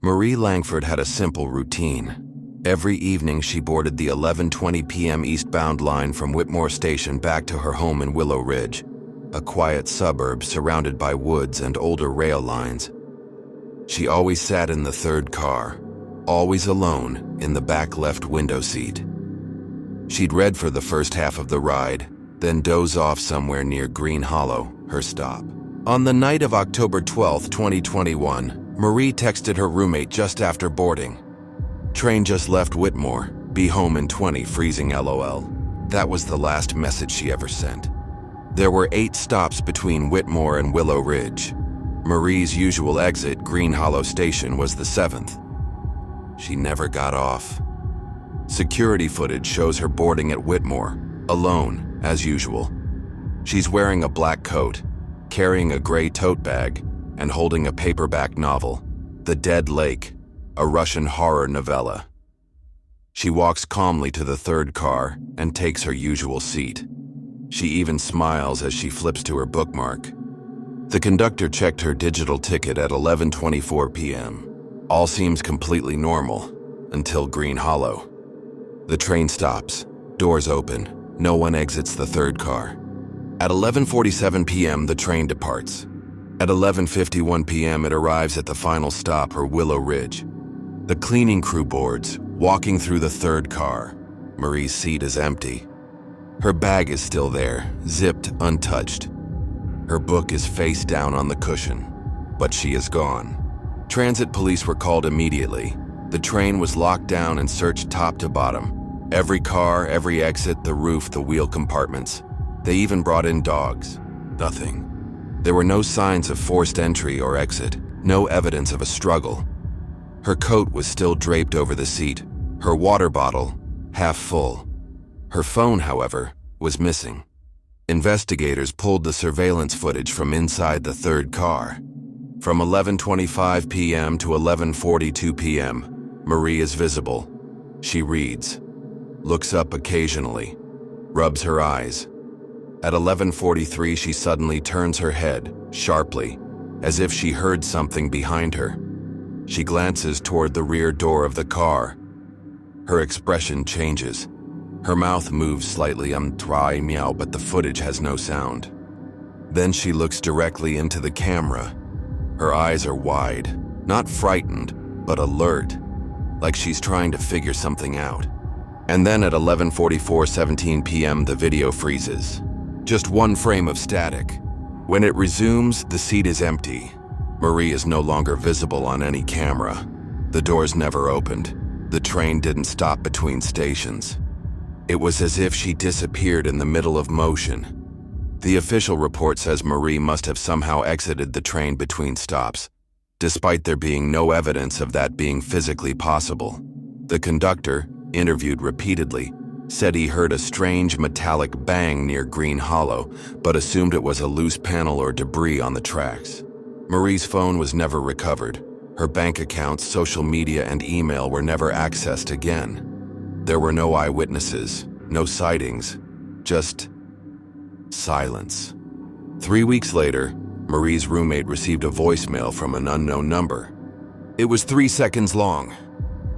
Marie Langford had a simple routine. Every evening she boarded the 11:20 p.m. eastbound line from Whitmore Station back to her home in Willow Ridge, a quiet suburb surrounded by woods and older rail lines. She always sat in the third car, always alone in the back left window seat. She'd read for the first half of the ride, then doze off somewhere near Green Hollow, her stop. On the night of October 12, 2021, Marie texted her roommate just after boarding. "Train just left Whitmore. Be home in 20, freezing LOL." That was the last message she ever sent. There were 8 stops between Whitmore and Willow Ridge. Marie's usual exit, Green Hollow Station, was the 7th. She never got off. Security footage shows her boarding at Whitmore, alone, as usual. She's wearing a black coat, carrying a gray tote bag, and holding a paperback novel, The Dead Lake, a Russian horror novella. She walks calmly to the third car and takes her usual seat. She even smiles as she flips to her bookmark. The conductor checked her digital ticket at 11:24 p.m. All seems completely normal, until Green Hollow. The train stops, doors open, no one exits the third car. At 11:47 p.m. the train departs. At 11:51 p.m. it arrives at the final stop, or Willow Ridge. The cleaning crew boards, walking through the third car. Marie's seat is empty. Her bag is still there, zipped, untouched. Her book is face down on the cushion, but she is gone. Transit police were called immediately. The train was locked down and searched top to bottom. Every car, every exit, the roof, the wheel compartments. They even brought in dogs. Nothing. There were no signs of forced entry or exit, no evidence of a struggle. Her coat was still draped over the seat, her water bottle half full. Her phone, however, was missing. Investigators pulled the surveillance footage from inside the third car. From 11:25 p.m. to 11:42 p.m., Marie is visible. She reads, looks up occasionally, rubs her eyes. At 11:43, she suddenly turns her head, sharply, as if she heard something behind her. She glances toward the rear door of the car. Her expression changes. Her mouth moves slightly, try meow, but the footage has no sound. Then she looks directly into the camera. Her eyes are wide, not frightened, but alert, like she's trying to figure something out. And then at 11:44:17 p.m. the video freezes. Just one frame of static. When it resumes, the seat is empty. Marie is no longer visible on any camera. The doors never opened. The train didn't stop between stations. It was as if she disappeared in the middle of motion. The official report says Marie must have somehow exited the train between stops, despite there being no evidence of that being physically possible. The conductor, interviewed repeatedly, said he heard a strange metallic bang near Green Hollow, but assumed it was a loose panel or debris on the tracks. Marie's phone was never recovered. Her bank accounts, social media, and email were never accessed again. There were no eyewitnesses, no sightings, just silence. 3 weeks later, Marie's roommate received a voicemail from an unknown number. It was 3 seconds long.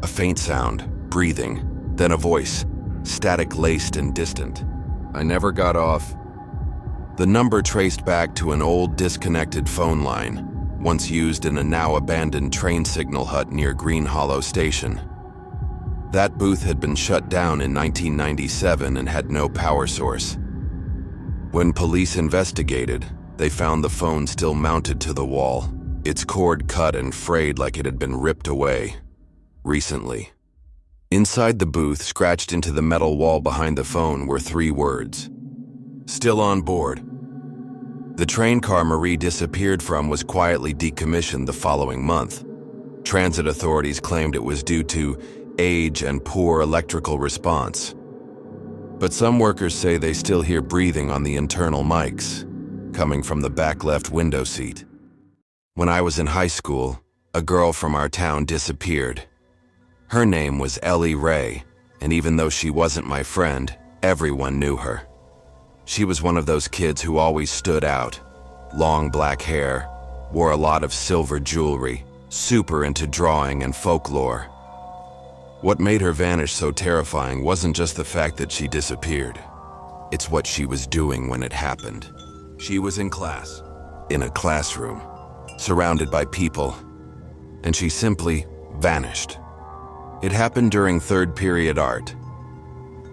A faint sound, breathing, then a voice, static-laced and distant. "I never got off." The number traced back to an old disconnected phone line, once used in a now abandoned train signal hut near Green Hollow Station. That booth had been shut down in 1997 and had no power source. When police investigated, they found the phone still mounted to the wall, its cord cut and frayed like it had been ripped away. Recently. Inside the booth, scratched into the metal wall behind the phone, were 3 words. "Still on board." The train car Marie disappeared from was quietly decommissioned the following month. Transit authorities claimed it was due to age and poor electrical response. But some workers say they still hear breathing on the internal mics, coming from the back left window seat. When I was in high school, a girl from our town disappeared. Her name was Ellie Ray, and even though she wasn't my friend, everyone knew her. She was one of those kids who always stood out. Long black hair, wore a lot of silver jewelry, super into drawing and folklore. What made her vanish so terrifying wasn't just the fact that she disappeared. It's what she was doing when it happened. She was in class, in a classroom, surrounded by people, and she simply vanished. It happened during third period art.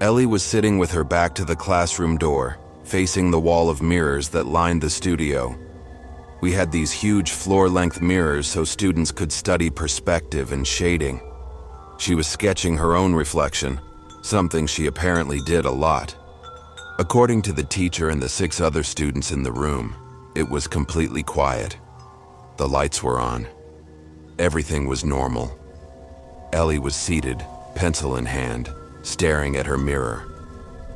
Ellie was sitting with her back to the classroom door, facing the wall of mirrors that lined the studio. We had these huge floor-length mirrors so students could study perspective and shading. She was sketching her own reflection, something she apparently did a lot. According to the teacher and the 6 other students in the room, it was completely quiet. The lights were on. Everything was normal. Ellie was seated, pencil in hand, staring at her mirror.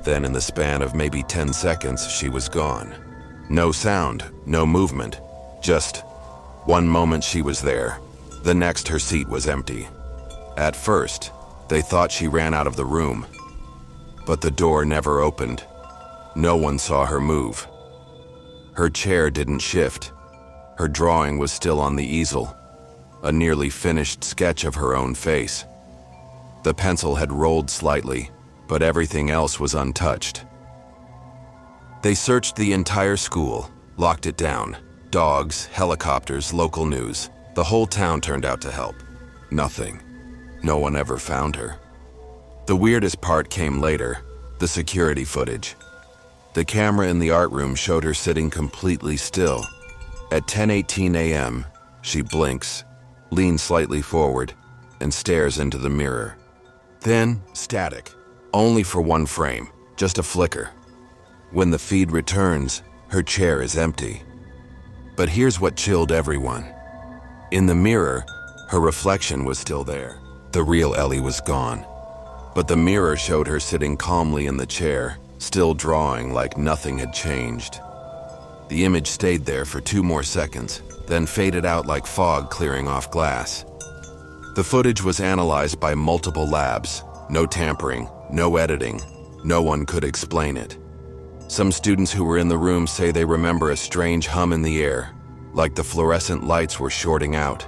Then in the span of maybe 10 seconds, she was gone. No sound, no movement, just one moment she was there. The next, her seat was empty. At first, they thought she ran out of the room, but the door never opened. No one saw her move. Her chair didn't shift. Her drawing was still on the easel, a nearly finished sketch of her own face. The pencil had rolled slightly, but everything else was untouched. They searched the entire school, locked it down. Dogs, helicopters, local news. The whole town turned out to help. Nothing. No one ever found her. The weirdest part came later, the security footage. The camera in the art room showed her sitting completely still. At 10:18 a.m., she blinks, leans slightly forward, and stares into the mirror. Then, static. Only for one frame, just a flicker. When the feed returns, her chair is empty. But here's what chilled everyone. In the mirror, her reflection was still there. The real Ellie was gone. But the mirror showed her sitting calmly in the chair, still drawing like nothing had changed. The image stayed there for 2 more seconds, then faded out like fog clearing off glass. The footage was analyzed by multiple labs. No tampering, no editing. No one could explain it. Some students who were in the room say they remember a strange hum in the air, like the fluorescent lights were shorting out.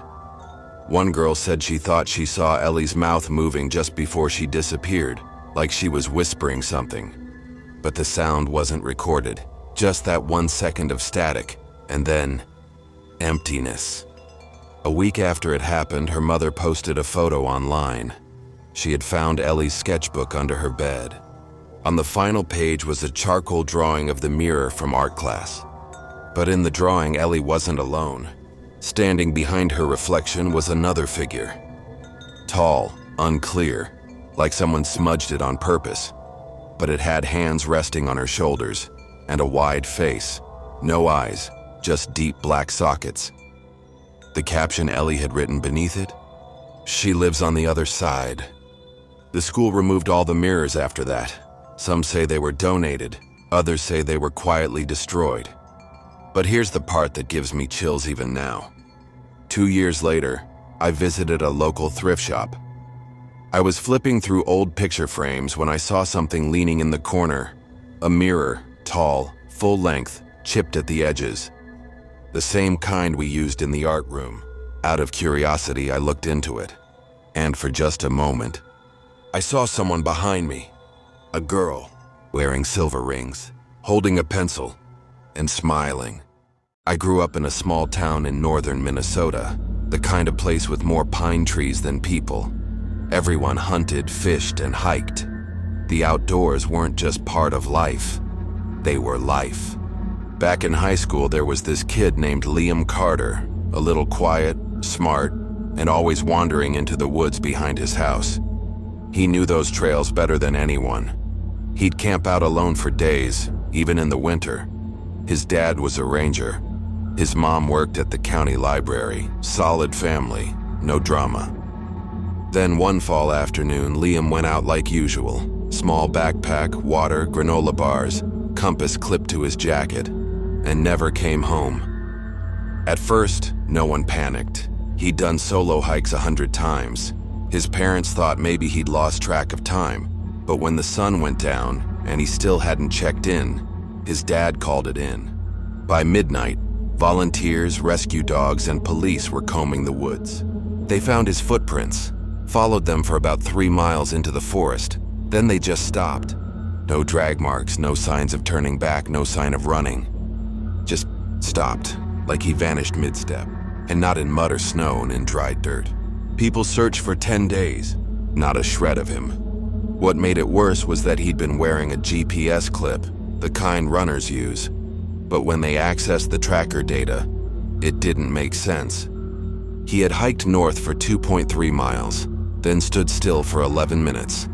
One girl said she thought she saw Ellie's mouth moving just before she disappeared, like she was whispering something. But the sound wasn't recorded, just that 1 second of static, and then emptiness. A week after it happened, her mother posted a photo online. She had found Ellie's sketchbook under her bed. On the final page was a charcoal drawing of the mirror from art class. But in the drawing, Ellie wasn't alone. Standing behind her reflection was another figure. Tall, unclear, like someone smudged it on purpose. But it had hands resting on her shoulders, and a wide face. No eyes, just deep black sockets. The caption Ellie had written beneath it? "She lives on the other side." The school removed all the mirrors after that. Some say they were donated, others say they were quietly destroyed. But here's the part that gives me chills even now. 2 years later, I visited a local thrift shop. I was flipping through old picture frames when I saw something leaning in the corner. A mirror, tall, full length, chipped at the edges. The same kind we used in the art room. Out of curiosity, I looked into it. And for just a moment, I saw someone behind me. A girl, wearing silver rings, holding a pencil, and smiling. I grew up in a small town in northern Minnesota, the kind of place with more pine trees than people. Everyone hunted, fished, and hiked. The outdoors weren't just part of life, they were life. Back in high school, there was this kid named Liam Carter, a little quiet, smart, and always wandering into the woods behind his house. He knew those trails better than anyone. He'd camp out alone for days, even in the winter. His dad was a ranger. His mom worked at the county library. Solid family, no drama. Then one fall afternoon, Liam went out like usual. Small backpack, water, granola bars, compass clipped to his jacket, and never came home. At first, no one panicked. He'd done solo hikes 100 times. His parents thought maybe he'd lost track of time. But when the sun went down and he still hadn't checked in, his dad called it in. By midnight, volunteers, rescue dogs, and police were combing the woods. They found his footprints, followed them for about 3 miles into the forest. Then they just stopped. No drag marks, no signs of turning back, no sign of running. Just stopped, like he vanished mid-step, and not in mud or snow and in dry dirt. People searched for 10 days, not a shred of him. What made it worse was that he'd been wearing a GPS clip, the kind runners use. But when they accessed the tracker data, it didn't make sense. He had hiked north for 2.3 miles, then stood still for 11 minutes.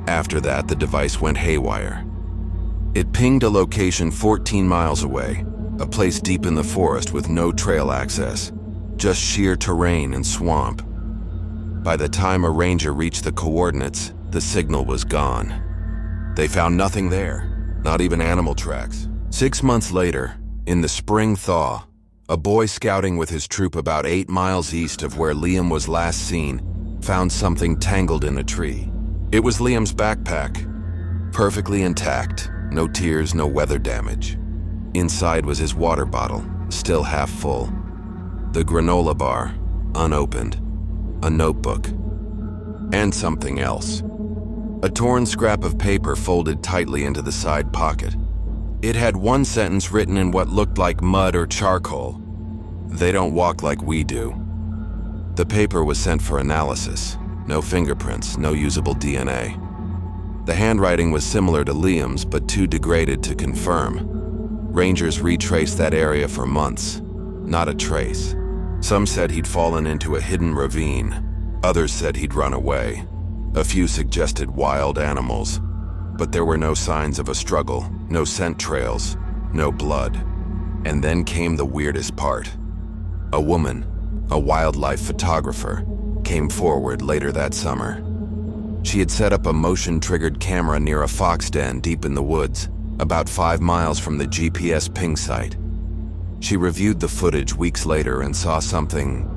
After that, the device went haywire. It pinged a location 14 miles away, a place deep in the forest with no trail access, just sheer terrain and swamp. By the time a ranger reached the coordinates, the signal was gone. They found nothing there, not even animal tracks. 6 months later, in the spring thaw, a boy scouting with his troop about 8 miles east of where Liam was last seen found something tangled in a tree. It was Liam's backpack, perfectly intact, no tears, no weather damage. Inside was his water bottle, still half full, the granola bar, unopened, a notebook, and something else. A torn scrap of paper folded tightly into the side pocket. It had one sentence written in what looked like mud or charcoal. "They don't walk like we do." The paper was sent for analysis. No fingerprints, no usable DNA. The handwriting was similar to Liam's, but too degraded to confirm. Rangers retraced that area for months. Not a trace. Some said he'd fallen into a hidden ravine. Others said he'd run away. A few suggested wild animals. But there were no signs of a struggle, no scent trails, no blood. And then came the weirdest part. A woman, a wildlife photographer, came forward later that summer. She had set up a motion-triggered camera near a fox den deep in the woods, about 5 miles from the GPS ping site. She reviewed the footage weeks later and saw something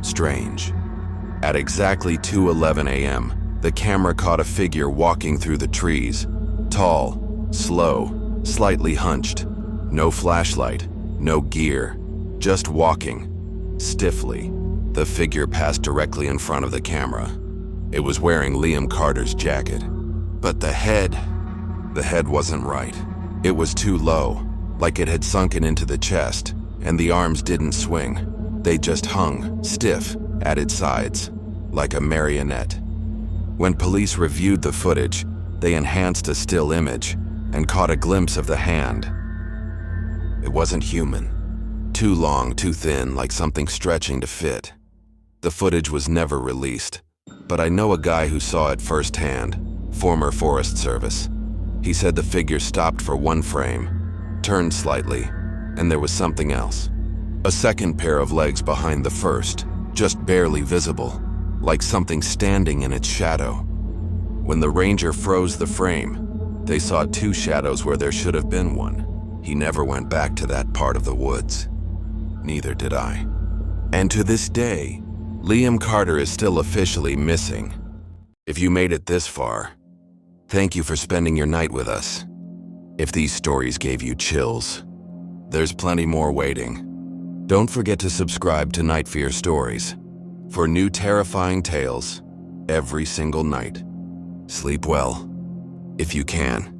strange. At exactly 2:11 a.m., the camera caught a figure walking through the trees. Tall, slow, slightly hunched. No flashlight, no gear, just walking, stiffly. The figure passed directly in front of the camera. It was wearing Liam Carter's jacket. But the head wasn't right. It was too low, like it had sunken into the chest, and the arms didn't swing. They just hung, stiff, at its sides, like a marionette. When police reviewed the footage, they enhanced a still image and caught a glimpse of the hand. It wasn't human. Too long, too thin, like something stretching to fit. The footage was never released, but I know a guy who saw it firsthand, former Forest Service. He said the figure stopped for one frame, turned slightly, and there was something else. A second pair of legs behind the first, just barely visible, like something standing in its shadow. When the ranger froze the frame, they saw 2 shadows where there should have been one. He never went back to that part of the woods. Neither did I. And to this day, Liam Carter is still officially missing. If you made it this far, thank you for spending your night with us. If these stories gave you chills, there's plenty more waiting. Don't forget to subscribe to Night Fear Stories for new terrifying tales every single night. Sleep well, if you can.